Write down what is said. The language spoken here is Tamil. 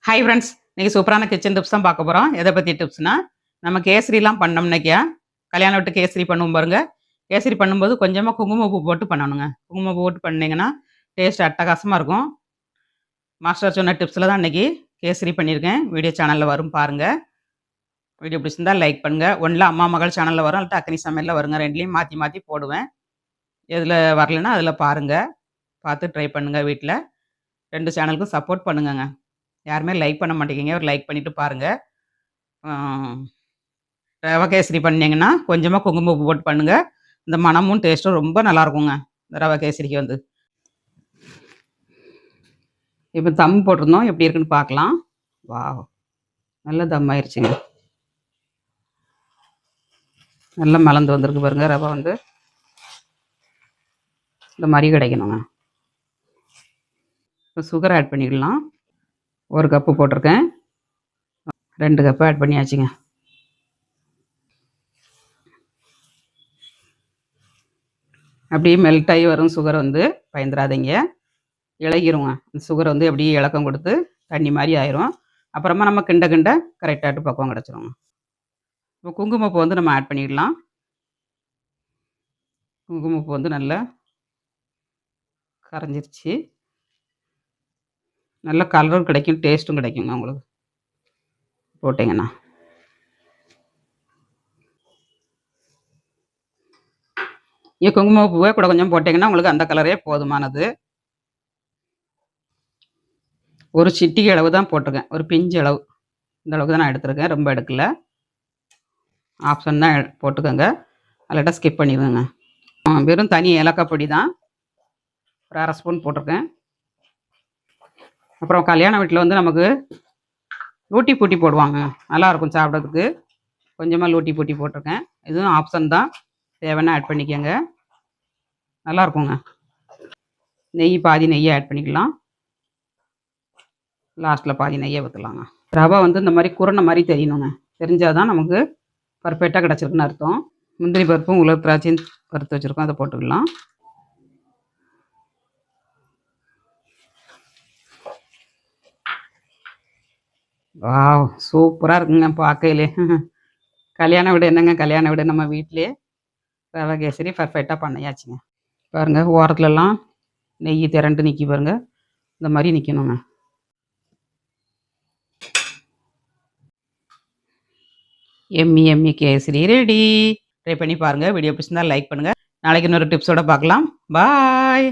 ஹாய் ஃப்ரெண்ட்ஸ், இன்றைக்கி சூப்பரான கிச்சன் டிப்ஸ் தான் பார்க்க போகிறோம். எதை பற்றி டிப்ஸ்னால், நம்ம கேசரிலாம் பண்ணோம்னாக்கியா கல்யாணம் விட்டு கேசரி பண்ணுவோம் பாருங்கள். கேசரி பண்ணும்போது கொஞ்சமாக குங்குமப்பூ போட்டு பண்ணணுங்க. குங்குமப்பூ போட்டு பண்ணிங்கன்னா டேஸ்ட் அட்டகாசமாக இருக்கும். மாஸ்டர் சொன்ன டிப்ஸில் தான் இன்றைக்கி கேசரி பண்ணியிருக்கேன். வீடியோ சேனலில் வரும் பாருங்கள். வீடியோ பிடிச்சிருந்தா லைக் பண்ணுங்கள். ஒன்றில் அம்மா மகள் சேனலில் வரும், அல்லது அக்கனி சமையலில் வருங்க. ரெண்டுலேயும் மாற்றி மாற்றி போடுவேன். எதில் வரலைன்னா அதில் பாருங்கள், பார்த்து ட்ரை பண்ணுங்கள். வீட்டில் 2 சேனலுக்கும் சப்போர்ட் பண்ணுங்கங்க. யாருமே லைக் பண்ண மாட்டேங்கிங்க. ஒரு லைக் பண்ணிவிட்டு பாருங்கள். ரவை கேசரி பண்ணிங்கன்னா கொஞ்சமாக குங்குமப்பூ போட்டு பண்ணுங்கள். இந்த மணமும் டேஸ்ட்டும் ரொம்ப நல்லாயிருக்குங்க இந்த ரவை கேசரிக்கு வந்து. இப்போ தம் போட்டிருந்தோம், எப்படி இருக்குன்னு பார்க்கலாம். வாவ், நல்ல தம் ஆயிடுச்சுங்க. நல்லா மலர்ந்து வந்திருக்கு பாருங்கள். ரவை வந்து இந்த மாதிரி கிடைக்கணுங்க. இப்போ சுகர் ஆட் பண்ணிக்கலாம். 1 கப்பு போட்டிருக்கேன், 2 கப்பு ஆட் பண்ணியாச்சுங்க. அப்படியே மெல்ட் ஆகி வரும் சுகர் வந்து, பயந்துடாதீங்க, இளகிருங்க. இந்த சுகர் வந்து அப்படியே இலக்கம் கொடுத்து தண்ணி மாதிரி ஆயிரும். அப்புறமா நம்ம கிண்ட கிண்ட கரெக்டாகிட்டு பக்குவம் கிடச்சிருங்க. இப்போ குங்குமப்பூ வந்து நம்ம ஆட் பண்ணிடலாம். குங்குமப்பூ வந்து நல்லா கரைஞ்சிருச்சு. நல்ல கலரும் கிடைக்கும், டேஸ்ட்டும் கிடைக்குங்க உங்களுக்கு போட்டிங்கன்னா. குங்குமப்பூவை கூட கொஞ்சம் போட்டிங்கன்னா உங்களுக்கு அந்த கலரே போதுமானது. ஒரு சிட்டிகை அளவு தான் போட்டிருக்கேன், ஒரு பிஞ்சு அளவு. இந்த அளவுக்கு தான் நான் எடுத்துருக்கேன், ரொம்ப எடுக்கல. ஆப்ஷன் தான் போட்டுக்கோங்க, அல்லாட்டா ஸ்கிப் பண்ணிடுவேங்க. வெறும் தனி ஏலக்காய் பொடி தான் ஒரு 1/2 ஸ்பூன் போட்டிருக்கேன். அப்புறம் கல்யாண வீட்டில் வந்து நமக்கு லூட்டி பூட்டி போடுவாங்க, நல்லாயிருக்கும் சாப்பிட்றதுக்கு. கொஞ்சமாக லூட்டி பூட்டி போட்டிருக்கேன். இதுவும் ஆப்ஷன் தான், தேவைன்னா ஆட் பண்ணிக்கோங்க, நல்லாயிருக்குங்க. நெய் பாதி நெய்யை ஆட் பண்ணிக்கலாம். லாஸ்ட்டில் பாதி நெய்யை ஊற்றலாங்க. ரவை வந்து இந்த மாதிரி குருணை மாதிரி தெரியணுங்க. தெரிஞ்சால் தான் நமக்கு பர்ஃபெக்டாக கிடச்சிருக்குன்னு அர்த்தம். முந்திரி பருப்பும் உலர் திராட்சையும் வறுத்து வச்சுருக்கோம், அதை போட்டுக்கலாம். வாவ், சூப்பராக இருக்குங்க பார்க்கையிலே. கல்யாண வீடு என்னங்க, கல்யாண வீடு நம்ம வீட்டிலே ரவை கேசரி பர்ஃபெக்டாக பண்ணியாச்சுங்க. பாருங்கள், ஓரத்துலலாம் நெய் திரண்டு நிற்கி பாருங்கள், இந்த மாதிரி நிற்கணுங்க. எம்மி எம்மி கேசரி ரெடி. ட்ரை பண்ணி பாருங்கள். வீடியோ பிடிச்சிருந்தா லைக் பண்ணுங்கள். நாளைக்கு இன்னொரு டிப்ஸோடு பார்க்கலாம். பாய்.